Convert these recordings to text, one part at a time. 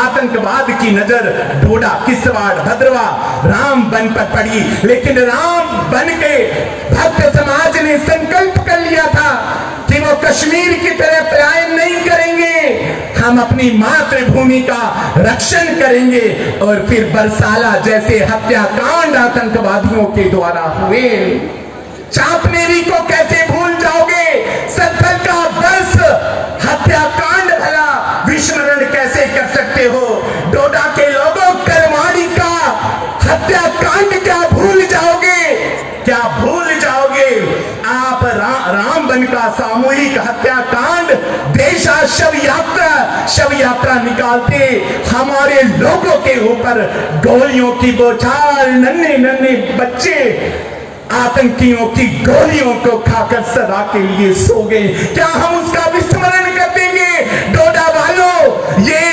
आतंकवाद की नजर डोडा, किश्तवाड़, भद्रवा, रामबन पर पड़ी, लेकिन रामबन के भक्त समाज ने संकल्प कर लिया था कि वो कश्मीर की तरह पलायन नहीं करेंगे, हम अपनी मातृभूमि का रक्षण करेंगे। और फिर बरसाला जैसे हत्याकांड आतंकवादियों के द्वारा हुए। चांपनेरी को कैसे भूल जाओगे? सत्तर का 10 हत्याकांड भला विस्मरण कैसे कर सकते हो? डोडा के लोगों, करमाड़ी का हत्याकांड क्या भूल जाओगे? क्या भूल जाओगे? आप रामबन का सामूहिक हत्याकांड, देशा शव यात्रा निकालते हमारे लोगों के ऊपर गोलियों की बौछार, नन्हे नन्हे बच्चे आतंकियों की गोलियों को खाकर सदा के लिए सो गए। क्या हम उसका विस्मरण कर देंगे? डोडा वालों, ये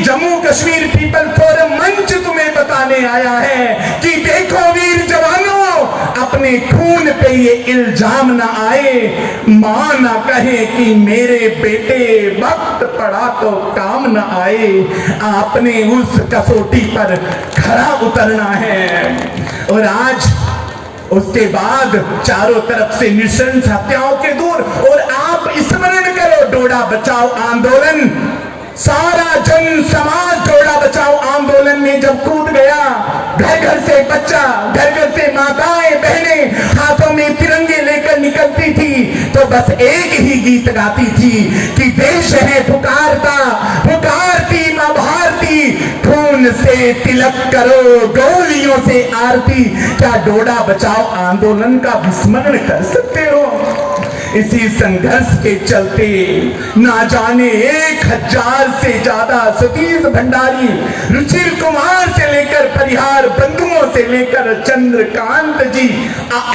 जम्मू कश्मीर पीपल फोरम मंच तुम्हें बताने आया है कि देखो वीर जवानों, अपने खून पे ये इल्जाम ना आए, मां ना कहे कि मेरे बेटे वक्त पड़ा तो काम ना आए। आपने उस कसौटी पर खरा उतरना है। और आज उसके बाद चारों तरफ से नृशंस हत्याओं के दूर, और आप स्मरण करो डोडा बचाओ आंदोलन, सारा जन समाज डोडा बचाओ आंदोलन में जब कूद गया, घर घर से बच्चा, घर घर से माताएं बहनें हाथों में तिरंगे लेकर निकलती थी, तो बस एक ही गीत गाती थी कि देश है पुकारता, पुकारती मां भारती, खून से तिलक करो, गोलियों से आरती। क्या डोडा बचाओ आंदोलन का विस्मरण कर सकते हो? इसी संघर्ष के चलते ना जाने 1000 से ज्यादा सतीश भंडारी, रुचिर कुमार से लेकर परिहार बंधुओं से लेकर चंद्रकांत जी,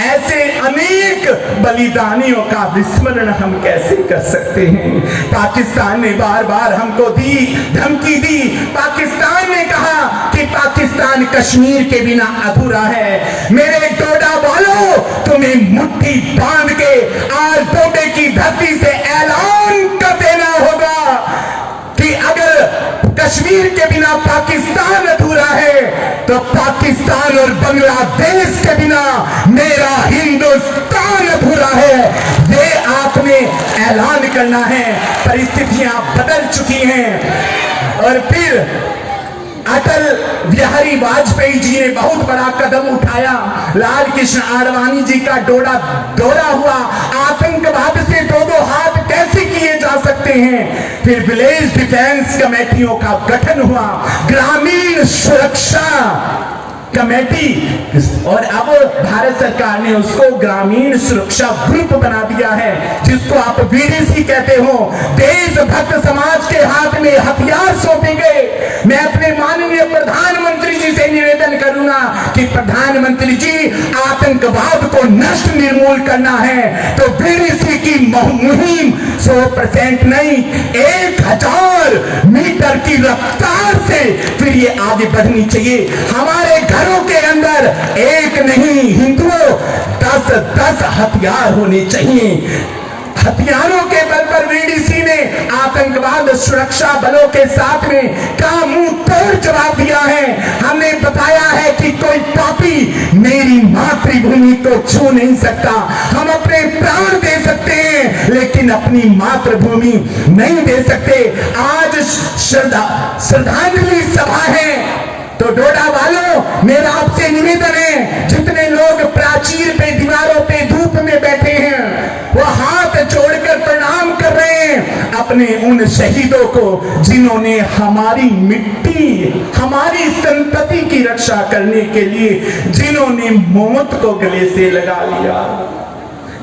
ऐसे अनेक बलिदानियों का विस्मरण हम कैसे कर सकते हैं? पाकिस्तान ने बार बार हमको धमकी दी। पाकिस्तान ने कहा कि पाकिस्तान कश्मीर के बिना अधूरा है। मेरे डोडा वालों, तुम्हें मुट्ठी बांध के आज डोडे की धरती से ऐलान कर देना होगा कि अगर कश्मीर के बिना पाकिस्तान अधूरा है, तो पाकिस्तान और बांग्लादेश के बिना मेरा हिंदुस्तान अधूरा है। ये आपने ऐलान करना है। परिस्थितियां बदल चुकी हैं। और फिर अटल बिहारी वाजपेयी जी ने बहुत बड़ा कदम उठाया। लाल कृष्ण आडवाणी जी का दौरा हुआ। आतंकवाद से दो हाथ कैसे किए जा सकते हैं? फिर विलेज डिफेंस कमेटियों का गठन हुआ, ग्रामीण सुरक्षा कमेटी, और अब भारत सरकार ने उसको ग्रामीण सुरक्षा ग्रुप बना दिया है, जिसको आप वीडीसी कहते हो। देशभक्त समाज के हाथ में हथियार सौंपे गए। मैं अपने माननीय प्रधानमंत्री जी से निवेदन करूंगा कि प्रधानमंत्री जी, आतंकवाद को नष्ट निर्मूल करना है तो वीडीसी की मुहिम 100% नहीं, 1000 मीटर की रफ्तार से फिर ये आगे बढ़नी चाहिए। हमारे घरों के अंदर एक नहीं, हिंदुओं 10-10 हथियार होने चाहिए। हथियारों के बल पर वीडीसी ने आतंकवाद सुरक्षा बलों के साथ में का मुंह तोड़ जवाब दिया है। हमने बताया है कि कोई पापी मेरी मातृभूमि को छू नहीं सकता। हम अपने प्राण दे सकते हैं, लेकिन अपनी मातृभूमि नहीं दे सकते। आज श्रद्धांजलि सभा है, तो डोडा वालों, मेरा आपसे निवेदन है, जितने लोग प्राचीर पे, दीवारों पे धूप में बैठे हैं, वो हाथ जोड़कर प्रणाम कर रहे हैं अपने उन शहीदों को, जिन्होंने हमारी मिट्टी, हमारी संतति की रक्षा करने के लिए, जिन्होंने मौत को गले से लगा लिया,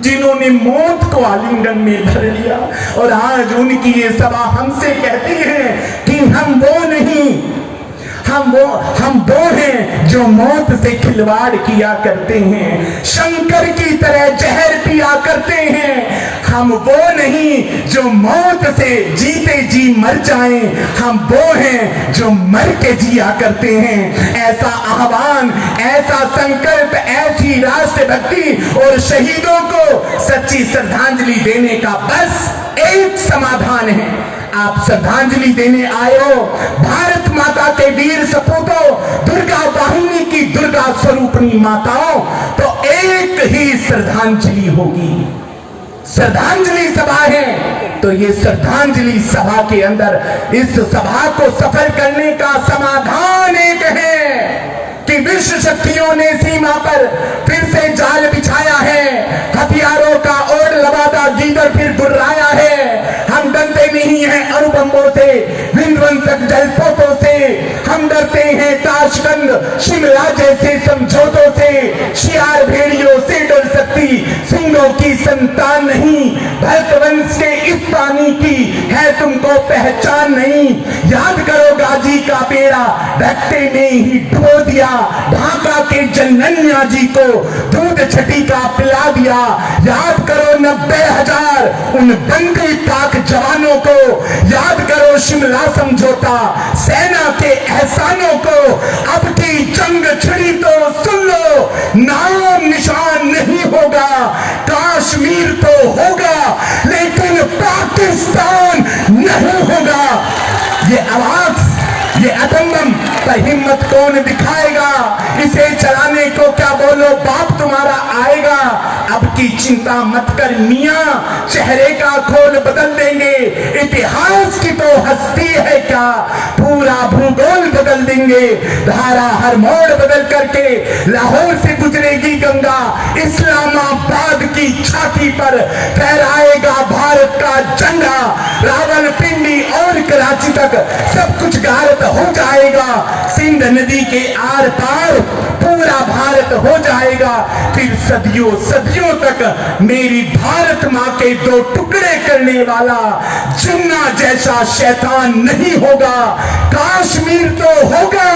जिन्होंने मौत को आलिंगन में भर लिया। और आज उनकी ये सभा हमसे कहती है कि हम वो नहीं, हम वो हैं जो मौत से खिलवाड़ किया करते हैं, शंकर की तरह जहर पिया करते हैं। हम वो नहीं जो मौत से जीते जी मर जाएं, हम वो हैं जो मर के जिया करते हैं। ऐसा आह्वान, ऐसा संकल्प, ऐसी राष्ट्रभक्ति और शहीदों को सच्ची श्रद्धांजलि देने का बस एक समाधान है। आप श्रद्धांजलि देने आए हो भारत माता के वीर सपूतों, दुर्गा वाहिनी की दुर्गा स्वरूपणी माताओं, तो एक ही श्रद्धांजलि होगी। श्रद्धांजलि सभा है तो ये श्रद्धांजलि सभा के अंदर इस सभा को सफल करने का समाधान एक है कि विश्व शक्तियों ने सीमा पर फिर से जाल बिछाया है, हथियारों का ओढ़ लबादा गीदड़ फिर गुर्राया है। हम डरते नहीं हैं अणुबम्बों से, विध्वंसक जलपोतों से, हम डरते हैं ताशकंद शिमला जैसे समझौतों से। शियार भेड़ियों से डर सकती सिंहों की संतान नहीं, भरत वंश के इस पानी की है तुमको पहचान नहीं। याद करो गाजी का बेड़ा ढकते में ही डुबो दिया, ढाका के जनन्या जी को दूध छठी का पिला दिया। याद करो 90,000 उन बंदी पाक जवानों को, याद करो शिमला समझौता, सेना के एहसानों को। अब की जंग छिड़ी तो सुन लो, नाम निशान नहीं होगा, कश्मीर तो होगा लेकिन पाकिस्तान नहीं होगा। ये आवाज, ये अतंगम पर हिम्मत कौन दिखाएगा? इसे चलाने को क्या बोलो बाप तुम्हारा आएगा। अब की चिंता मत कर मियां, चेहरे का खोल बदल देंगे। इतिहास की तो हस्ती है क्या, पूरा भूगोल बदल देंगे। धारा हर मोड़ बदल करके लाहौर से गुजरेगी गंगा, इस्लामाबाद की छाती पर फहराएगा भारत का झंडा। रावलपिंडी और कराची तक सब कुछ गारत हो जाएगा, सिंध नदी के आर पार पूरा भारत हो जाएगा। फिर सदियों सदियों तक मेरी भारत माँ के दो टुकड़े करने वाला जिन्ना जैसा शैतान नहीं होगा। कश्मीर तो होगा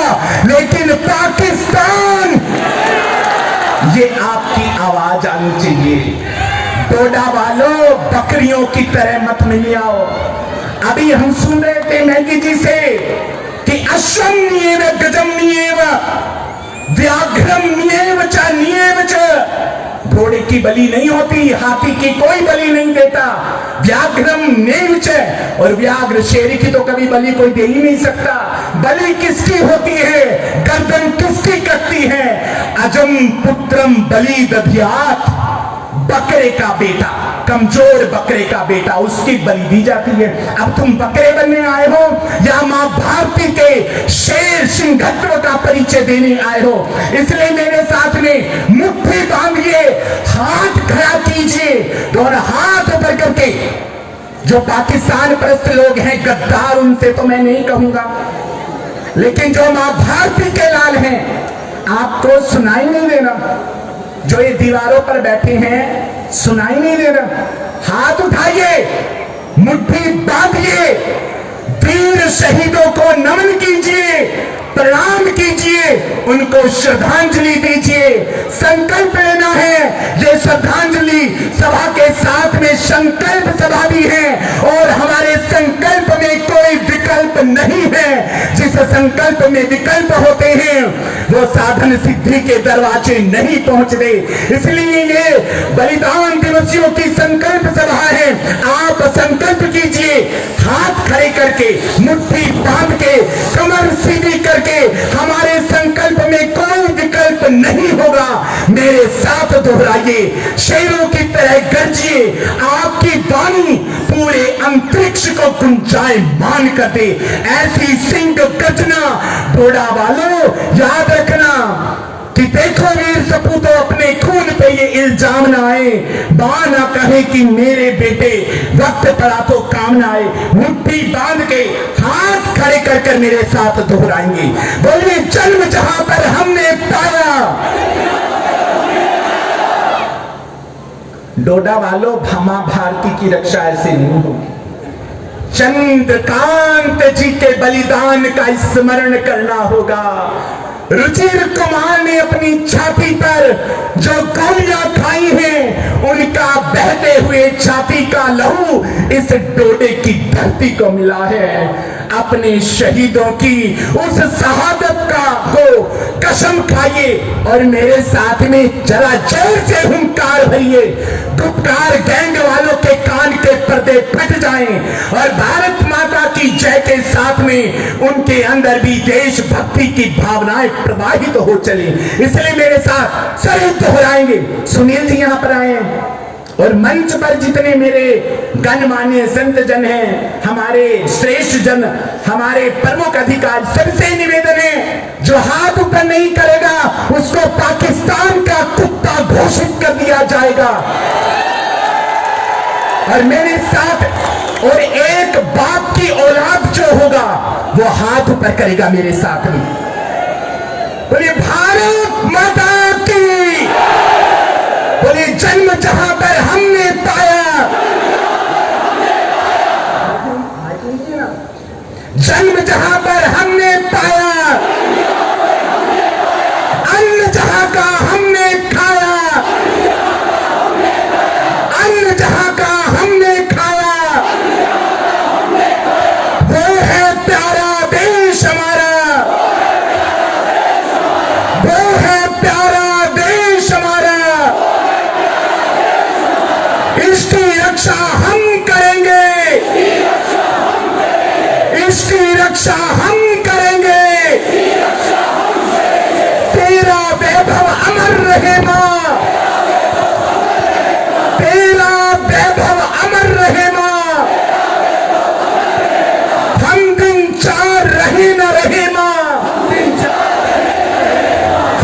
लेकिन पाकिस्तान, ये आपकी आवाज आनी चाहिए। डोडा वालों, बकरियों की तरह मत मिलियाओ। अभी हम सुन रहे थे मैगी जी से कि अश्वम नियेव गजम नियेव व्याघ्रम नियेव च नियेव च। घोड़े की बलि नहीं होती, हाथी की कोई बलि नहीं देता। व्याघ्रम नेव च, और व्याघ्र शेर की तो कभी बलि कोई दे ही नहीं सकता। बलि किसकी होती है, गर्दन किसकी कटती है? अजम पुत्रम बलि दधियात, बकरे का बेटा, कमजोर बकरे का बेटा, उसकी बलि दी जाती है। अब तुम बकरे बनने आए हो या मां भारती के शेर सिंहत्व का परिचय देने आए हो? इसलिए मेरे साथ में मुट्ठी बांधिए, हाथ खड़ा कीजिए और हाथ ऊपर करके। जो पाकिस्तान परस्त लोग हैं गद्दार, उनसे तो मैं नहीं कहूंगा, लेकिन जो मां भारती के लाल हैं आपको सुनाई नहीं देना। जो ये दीवारों पर बैठे हैं सुनाई नहीं दे रहा, हाथ उठाइए, मुट्ठी बांधिए, वीर शहीदों को नमन कीजिए, प्रणाम कीजिए, उनको श्रद्धांजलि दीजिए। संकल्प लेना है। ये श्रद्धांजलि सभा के साथ में संकल्प सभा भी है और हमारे संकल्प में कोई विकल्प नहीं है। जिस संकल्प में विकल्प होते हैं वो साधन सिद्धि के दरवाजे नहीं पहुंचते। इसलिए ये बलिदान दिवसियों की संकल्प सभा है। आप संकल्प कीजिए, हाथ खड़े करके, मुट्ठी बांध के, कमर सीधी करके। हमारे संकल्प में कोई विकल्प नहीं होगा। मेरे साथ दोहराइए, शेरों की तरह गरजिए, आपकी वाणी पूरे अंतरिक्ष को गुंजायमान कर दे। ऐसी सिंह गर्जना डोडा वालों याद रखना कि देखो वीर सपूतों, अपने खून पे ये इल्जाम ना आए, मां ना कहे कि मेरे बेटे वक्त पड़ा तो काम ना आए। मुट्ठी बांध के हाथ खड़े कर कर मेरे साथ दोहराएंगे, बोलिए जन्म जहां पर हमने पाया। डोडा वालों, भमा भारती की रक्षा ऐसे नहीं होगी। चंद्रकांत जी के बलिदान का स्मरण करना होगा। रुचिर कुमार ने अपनी छाती पर जो गोलियां खाई हैं, उनका बहते हुए छाती का लहू इस डोडे की धरती को मिला है। अपने शहीदों की उस शहादत का को कसम खाइए और मेरे साथ में जरा जोर से हुंकार भरिए। गुपकार गैंग वालों के कान के पर्दे फट जाएं और भारत माता की जय के साथ में उनके अंदर भी देशभक्ति की भावनाएं प्रवाहित हो चले। इसलिए मेरे साथ सभी दोहराएंगे। सुनील जी यहाँ पर आए हैं और मंच पर जितने मेरे गणमान्य संत जन हैं, हमारे श्रेष्ठ जन, हमारे प्रमुख अधिकारी, सबसे निवेदन है जो हाथ ऊपर नहीं करेगा उसको पाकिस्तान का कुत्ता घोषित कर दिया जाएगा। और मेरे साथ और एक बाप की औलाद जो होगा वो हाथ ऊपर करेगा मेरे साथ में। बोलिए भारत माता की, बोलिए जन्म जहां पर हमने पाया, जन्म जहां पर हमने पाया, अन्न जहां का हमने खाया, अन्न जहां का हमने खाया, वो है प्यारा देश हमारा, वो है प्यारा देश हमारा। इसकी रक्षा हम करेंगे, इसकी रक्षा हम करेंगे। तेरा वैभव अमर रहे मां, तेरा वैभव अमर रहे मां। हम दिन चार रहे न रहे मां,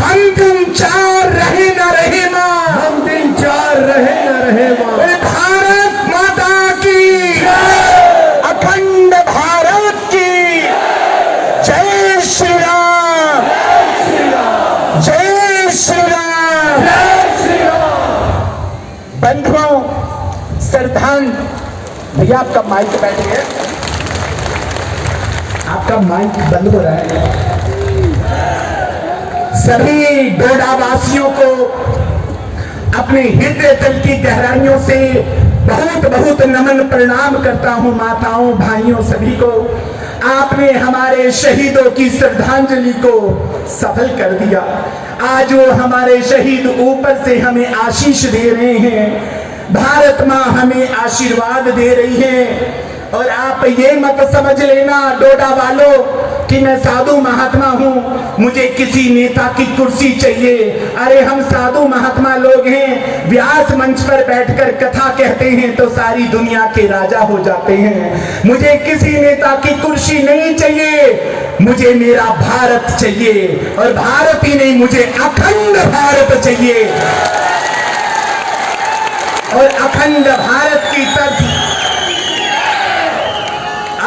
हम दिन चार रहे न रहे मां, हम दिन चार रहे न रहे मां। भारत माता की, अखंड भारत की जय श्री राम, जय श्री राम। बंधुओं, श्रद्धांजलि। भैया आपका माइक बैठिए, आपका माइक बंद हो रहा है। सभी डोडावासियों को अपने हृदय तल की गहराइयों से बहुत बहुत नमन प्रणाम करता हूं। माताओं, भाइयों, सभी को आपने हमारे शहीदों की श्रद्धांजलि को सफल कर दिया। आज वो हमारे शहीद ऊपर से हमें आशीष दे रहे हैं, भारत मां हमें आशीर्वाद दे रही है। और आप ये मत समझ लेना डोडा वालों कि मैं साधु महात्मा हूं, मुझे किसी नेता की कुर्सी चाहिए। अरे हम साधु महात्मा लोग हैं, व्यास मंच पर बैठकर कथा कहते हैं तो सारी दुनिया के राजा हो जाते हैं। मुझे किसी नेता की कुर्सी नहीं चाहिए, मुझे मेरा भारत चाहिए। और भारत ही नहीं, मुझे अखंड भारत चाहिए। और अखंड भारत की तरफ,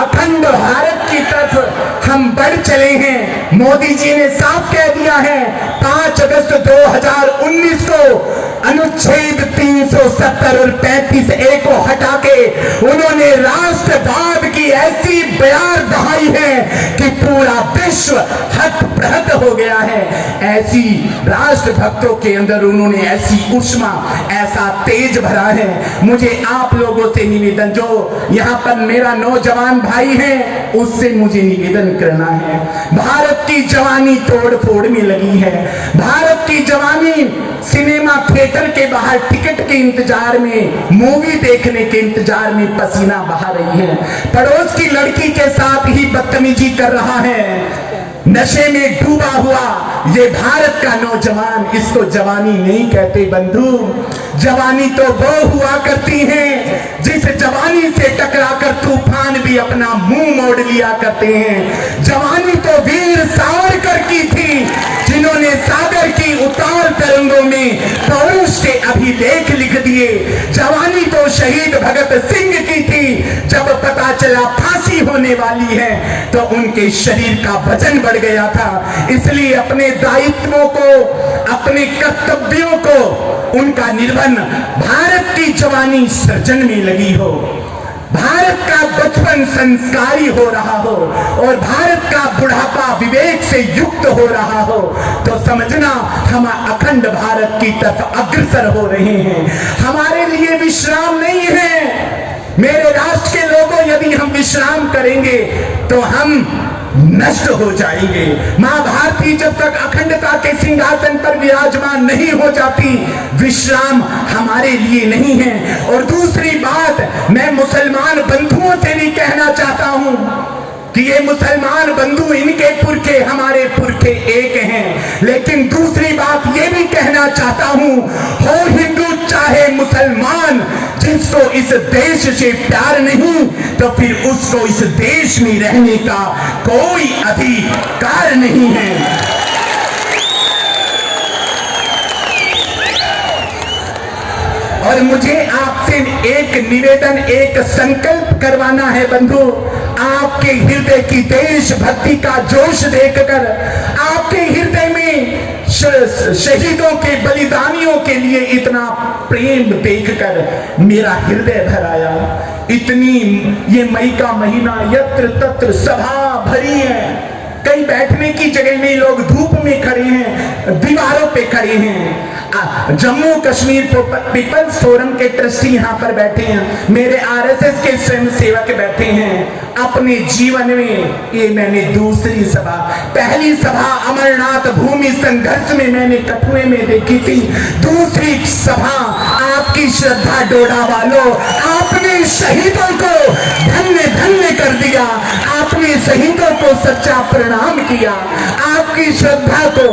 अखंड भारत की तरफ हम बढ़ चले हैं। मोदी जी ने साफ कह दिया है 5 अगस्त 2019 को अनुच्छेद 370 और 35A को हटा के उन्होंने राष्ट्रवाद की ऐसी बयार बहाई है कि पूरा विश्व हत-प्रहत हो गया है। ऐसी राष्ट्रभक्तों के अंदर उन्होंने ऐसी उष्मा, ऐसा तेज भरा है। मुझे आप लोगों से निवेदन, जो यहाँ पर मेरा नौजवान भाई है, उससे मुझे निवेदन करना है। भारत की जवानी तोड़ फोड़ में लगी है। भारत की जवानी सिनेमा थिएटर के बाहर टिकट के इंतजार में, मूवी देखने के इंतजार में पसीना बहा रही है। पड़ोस की लड़की के साथ ही बदतमीजी कर रहा है, नशे में डूबा हुआ ये भारत का नौजवान। इसको जवानी नहीं कहते बंधु। जवानी तो वो हुआ करती है जिस जवानी से टकराकर तूफान भी अपना मुंह मोड़ लिया करते हैं। जवानी तो वीर सावरकर की थी, जिन्होंने सागर की उतार तरंगों में पौरुष के अभिलेख लिख दिए। जवानी तो शहीद भगत सिंह की थी, जब पता चला फांसी होने वाली है तो उनके शरीर का वजन बढ़ गया था। इसलिए अपने दायित्वों को, अपने कर्तव्यों को, उनका निर्वहन भारत की जवानी सृजन में लगी हो, भारत का बचपन संस्कारी हो रहा हो और भारत का बुढ़ापा विवेक से युक्त हो रहा हो, तो समझना हम अखंड भारत की तरफ अग्रसर हो रहे हैं। हमारे लिए विश्राम नहीं है। मेरे राष्ट्र के लोगों, यदि हम विश्राम करेंगे तो हम नष्ट हो जाएंगे। मां भारती जब तक अखंडता के सिंहासन पर विराजमान नहीं हो जाती, विश्राम हमारे लिए नहीं है। और दूसरी बात, मैं मुसलमान बंधुओं से भी कहना चाहता हूं कि ये मुसलमान बंधु, इनके पुरखे हमारे पुरखे एक हैं। लेकिन दूसरी बात ये भी कहना चाहता हूं, हो हिंदू चाहे मुसलमान, जिसको इस देश से प्यार नहीं, तो फिर उसको इस देश में रहने का कोई अधिकार नहीं है। और मुझे आपसे एक निवेदन, एक संकल्प करवाना है बंधु। आपके हृदय की देशभक्ति का जोश देखकर, आपके हृदय में शहीदों के, बलिदानियों के लिए इतना प्रेम देखकर मेरा हृदय भर आया। इतनी, ये मई का महीना, यत्र तत्र सभा भरी है, कहीं बैठने की जगह नहीं, लोग धूप में खड़े हैं, दीवारों पे खड़े हैं। जम्मू कश्मीर पीपल्स फोरम के ट्रस्टी यहाँ पर बैठे हैं, मेरे आरएसएस के स्वयं सेवक बैठे हैं। अपने जीवन में ये मैंने दूसरी सभा, पहली सभा अमरनाथ भूमि संघर्ष में मैंने कठुए में देखी थी, दूसरी सभा आपकी श्रद्धा डोडा वालों, आपने शहीदों को धन्य धन्य कर दिया, आपने शहीदों को सच्चा प्रणाम किया, आपकी श्रद्धा को,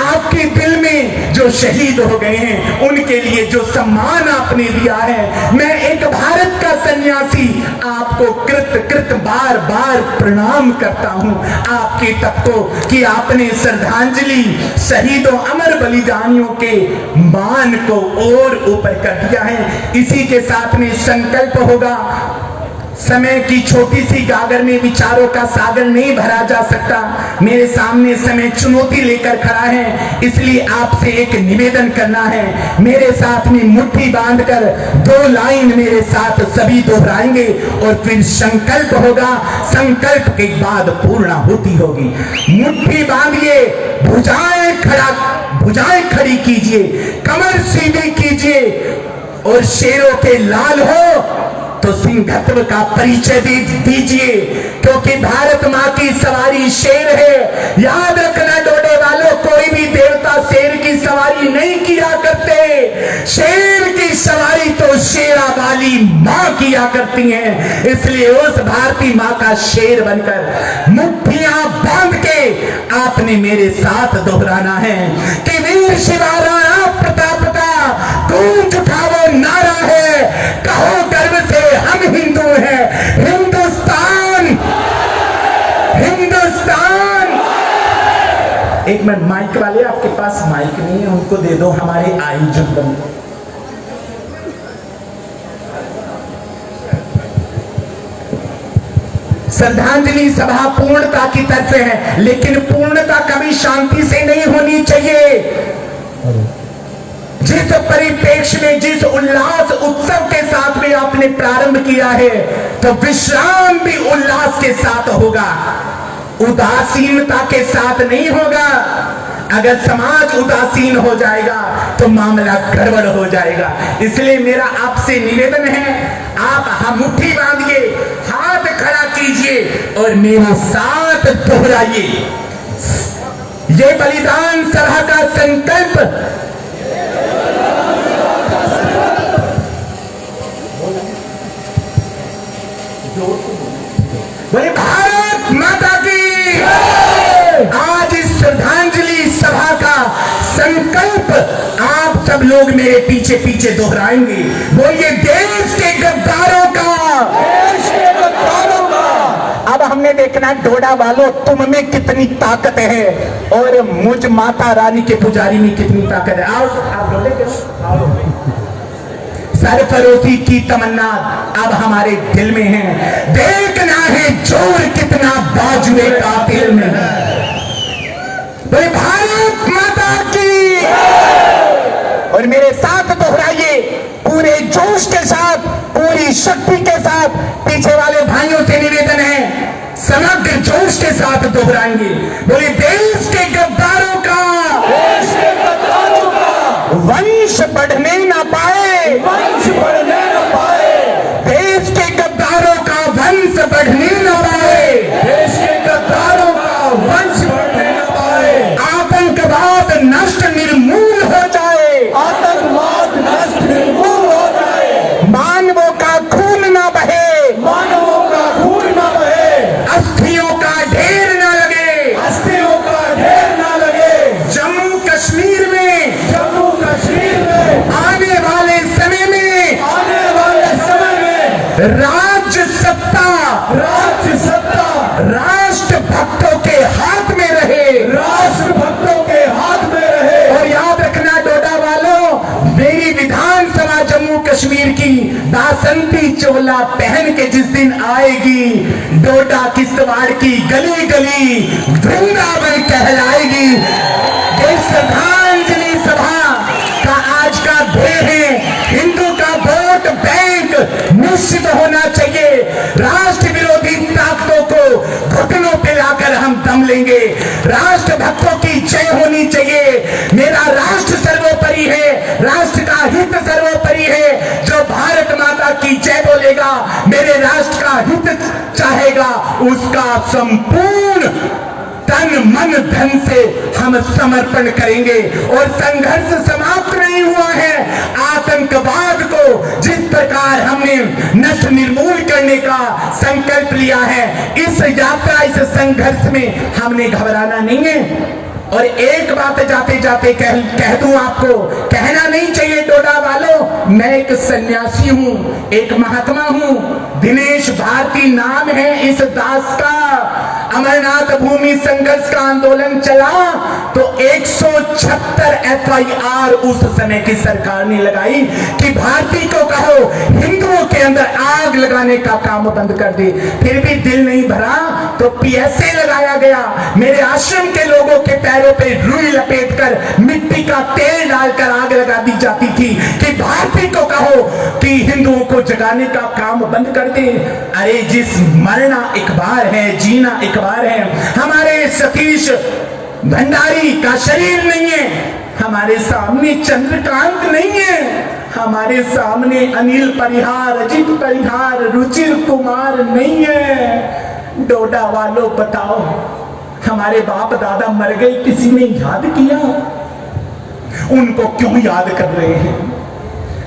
आपके दिल में जो शहीद हो गए हैं उनके लिए जो सम्मान आपने दिया है, मैं एक भारत का सन्यासी आपको कृत बार बार प्रणाम करता हूं आपके तख्तों कि आपने श्रद्धांजलि शहीदों, अमर बलिदानियों के मान को और ऊपर कर दिया है। इसी के साथ में संकल्प होगा, समय की छोटी सी गागर में विचारों का सागर नहीं भरा जा सकता। मेरे सामने समय चुनौती लेकर खड़ा है, इसलिए आपसे एक निवेदन करना है। मेरे साथ में मुट्ठी बांधकर 2 लाइन मेरे साथ सभी दोहराएंगे और फिर संकल्प होगा। संकल्प के बाद पूर्णाहुति होगी। मुट्ठी बांधिए, भुजाएं खड़ी कीजिए, कमर सीधी कीजिए और शेरों के लाल हो तो सिंहत्व का परिचय दीजिए, क्योंकि भारत माँ की सवारी शेर है। याद रखना डोडे वालों, कोई भी देवता शेर की सवारी नहीं किया करते, शेर की सवारी तो शेरा वाली माँ किया करती हैं। इसलिए उस भारती माँ का शेर बनकर मुट्ठियां बांध के आपने मेरे साथ दोहराना है कि वीर शिवा राणा प्रताप का गूंज उठाओ नारा है, कहो गर्व से हम हिंदू हैं, हिंदुस्तान, हिंदुस्तान। एक मिनट, माइक वाले, आपके पास माइक नहीं है, उनको दे दो, हमारे आयोजक बंधु। श्रद्धांजलि सभा पूर्णता की तरफ से है, लेकिन पूर्णता कभी शांति से नहीं होनी चाहिए। जिस परिप्रेक्ष्य में, जिस उल्लास उत्सव के साथ में आपने प्रारंभ किया है, तो विश्राम भी उल्लास के साथ होगा, उदासीनता के साथ नहीं होगा। अगर समाज उदासीन हो जाएगा तो मामला गड़बड़ हो जाएगा। इसलिए मेरा आपसे निवेदन है, आप मुट्ठी बांधिए, हाथ खड़ा कीजिए और मेरे साथ दोहराइए। ये बलिदान सभा का संकल्प बोले भारत माता की। आज इस श्रद्धांजलि सभा का संकल्प आप सब लोग मेरे पीछे पीछे दोहराएंगे। बोलिए देश के गद्दारों का, देश के गद्दारों का। अब हमने देखना डोडा वालों, तुम में कितनी ताकत है और मुझ माता रानी के पुजारी में कितनी ताकत है। आओ आप डोडे करो, आओ। सरफरोशी की तमन्ना अब हमारे दिल में है, देखना है जोर कितना बाजुए कातिल में है। बोले भारत माता की। और मेरे साथ दोहराइए पूरे जोश के साथ, पूरी शक्ति के साथ। पीछे वाले भाइयों से निवेदन है, समग्र जोश के साथ दोहराएंगे। बोले देश के गद्दारों का, देश के गद्दारों का वंश बढ़ने ना पाए, वंश बढ़ने न पाए। देश के गद्दारों का वंश बढ़ने न पाए, देश के गद्दारों राज्य सत्ता राष्ट्र भक्तों के हाथ में रहे, राष्ट्र भक्तों के हाथ में रहे। और याद रखना डोडा वालों, मेरी विधानसभा जम्मू कश्मीर की बासंती चोला पहन के जिस दिन आएगी, डोडा किश्तवाड़ की गली गली वृंदावन कहलाएगी। ये श्रद्धांजलि सभा का आज का ध्येय है, हिंदू का वोट बैंक निश्चित होना चाहिए। राष्ट्र विरोधी ताकतों को घुटनों पे लाकर हम दम लेंगे। राष्ट्र भक्तों की जय होनी चाहिए। मेरा राष्ट्र सर्वोपरि है, राष्ट्र का हित सर्वोपरि है। जो भारत माता की जय बोलेगा, मेरे राष्ट्र का हित चाहेगा, उसका संपूर्ण तन मन धन से हम समर्पण करेंगे। और संघर्ष समाप्त नहीं हुआ है। आतंकवाद को जिस प्रकार हमने नष्ट निर्मूल करने का संकल्प लिया है, इस यात्रा, इस संघर्ष में हमने घबराना नहीं है। और एक बात जाते जाते कह दूं आपको, कहना नहीं चाहिए डोडा वालों, मैं एक सन्यासी हूं, एक महात्मा हूं। दिनेश भारती नाम है इस दास का। अमरनाथ भूमि संघर्ष का आंदोलन चला तो 176 FIR उस समय की सरकार ने लगाई कि भारती को कहो हिंदुओं के अंदर आग लगाने का काम बंद कर दे। फिर भी दिल नहीं भरा तो PSA लगाया गया। मेरे आश्रम के लोगों के पैरों पे रुई लपेटकर मिट्टी का तेल डालकर आग लगा दी जाती थी कि भारती को कहो कि हिंदुओं को जगाने का काम बंद कर दे। अरे जिस मरना एक बार है, जीना एक बार है। हमारे सतीश भंडारी का शरीर नहीं है, हमारे सामने चंद्रकांत नहीं है, हमारे सामने अनिल परिहार, अजित परिहार, रुचिर कुमार नहीं है। डोडा वालों बताओ, हमारे बाप दादा मर गए, किसी ने याद किया? उनको क्यों याद कर रहे हैं?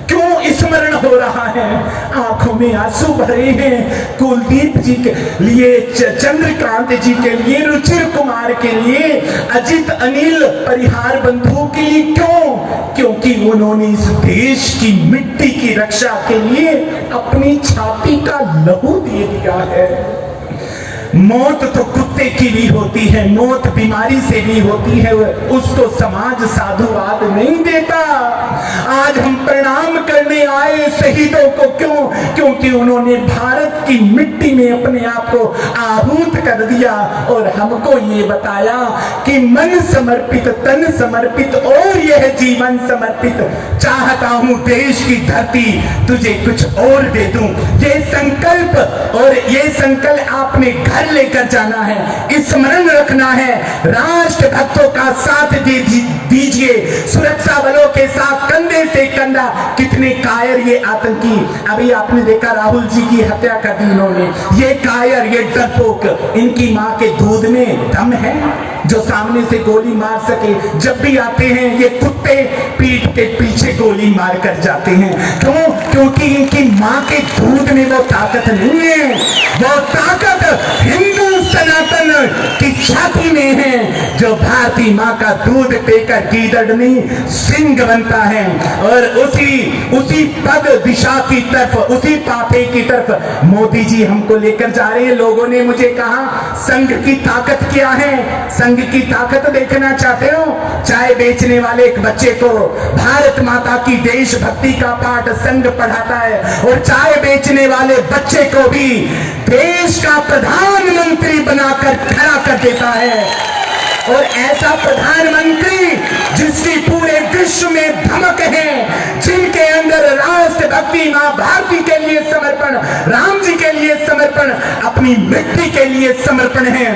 क्यों स्मरण हो रहा है? आंखों में आंसू भरे हैं। कुलदीप जी के लिए, चंद्रकांत जी के लिए, रुचिर कुमार के लिए, अजित अनिल परिहार बंधु के लिए। क्यों? क्योंकि उन्होंने इस देश की मिट्टी की रक्षा के लिए अपनी छाती का लहू दे दिया है। मौत तो कुत्ते की भी होती है, मौत बीमारी से भी होती है, उसको समाज साधुवाद नहीं देता। आज हम प्रणाम करने आए शहीदों को, क्यों? क्योंकि उन्होंने भारत की मिट्टी में अपने आप को आहूत कर दिया और हमको ये बताया कि मन समर्पित, तन समर्पित और यह जीवन समर्पित। चाहता हूं देश की धरती तुझे कुछ और दे दूं। ये संकल्प, और ये संकल्प आपने घर लेकर जाना है, स्मरण रखना है। राष्ट्र भक्तों का साथ दीजिए, सुरक्षा बलों के साथ कंधे से कंधा। कितने कायर ये आतंकी, अभी आपने देखा राहुल जी की हत्या कर दी इन्होंने। ये कायर, ये डरपोक, इनकी मां के दूध में दम है जो सामने से गोली मार सके। जब भी आते हैं ये कुत्ते पीठ के पीछे गोली मार कर जाते हैं। क्यों? क्योंकि इनकी मां के दूध में वो ताकत नहीं है। वो ताकत हिंदू सनातन की छाती में है, जो भारतीय मां का दूध पीकर गीदड़नी सिंह बनता है। और उसी पद दिशा की तरफ, उसी पापे की तरफ मोदी जी हमको लेकर जा रहे हैं। लोगों ने मुझे कहा संघ की ताकत क्या है? संघ की ताकत देखना चाहते हो? चाय बेचने वाले एक बच्चे को भारत माता की देशभक्ति का पाठ संघ पढ़ाता है, और चाय बेचने वाले बच्चे को भी देश का प्रधानमंत्री बनाकर खड़ा कर देता है। और ऐसा प्रधानमंत्री जिसकी पूरे विश्व में धमक है, जिनके अंदर राष्ट्र भक्ति, मां भारती के लिए समर्पण, राम जी के लिए समर्पण, अपनी मिट्टी के लिए समर्पण है।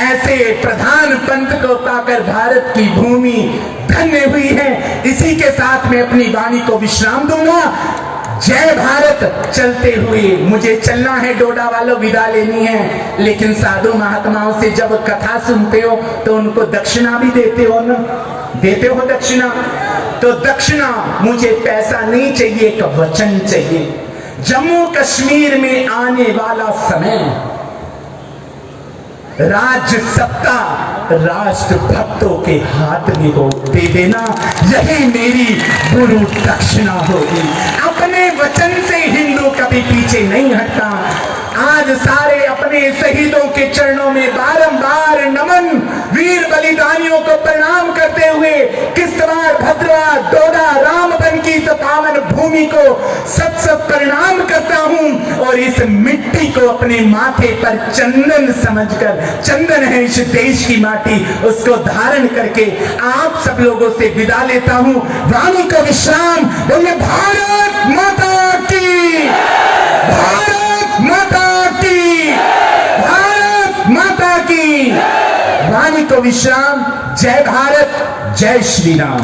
ऐसे प्रधान पंत को पाकर भारत की भूमि धन्य हुई है। इसी के साथ मैं अपनी वाणी को विश्राम दूंगा। जय भारत। चलते हुए मुझे चलना है, डोडा वालों विदा लेनी है, लेकिन साधु महात्माओं से जब कथा सुनते हो तो उनको दक्षिणा भी देते हो ना? देते हो दक्षिणा? तो दक्षिणा, मुझे पैसा नहीं चाहिए, एक वचन चाहिए। जम्मू कश्मीर में आने वाला समय राज्य सत्ता राष्ट्र भक्तों के हाथ में हो, दे देना, यही मेरी गुरु दक्षिणा होगी। अपने वचन से हिंदू शहीदों कभी पीछे नहीं हटता। आज सारे अपने शहीदों के चरणों में बारंबार नमन, वीर बलिदानियों को प्रणाम करते हुए किश्तवाड़, भद्रवा, डोडा, रामबन की इस पावन भूमि को सत सत प्रणाम करता हूं और इस मिट्टी को अपने माथे पर चंदन समझकर, चंदन है इस देश की माटी, उसको धारण करके आप सब लोगों से विदा लेता हूं। वाणी को विश्राम। बोलिए भारत माता की, भारत माता की, भारत माता की। वाणी को विश्राम। जय भारत, जय श्री राम।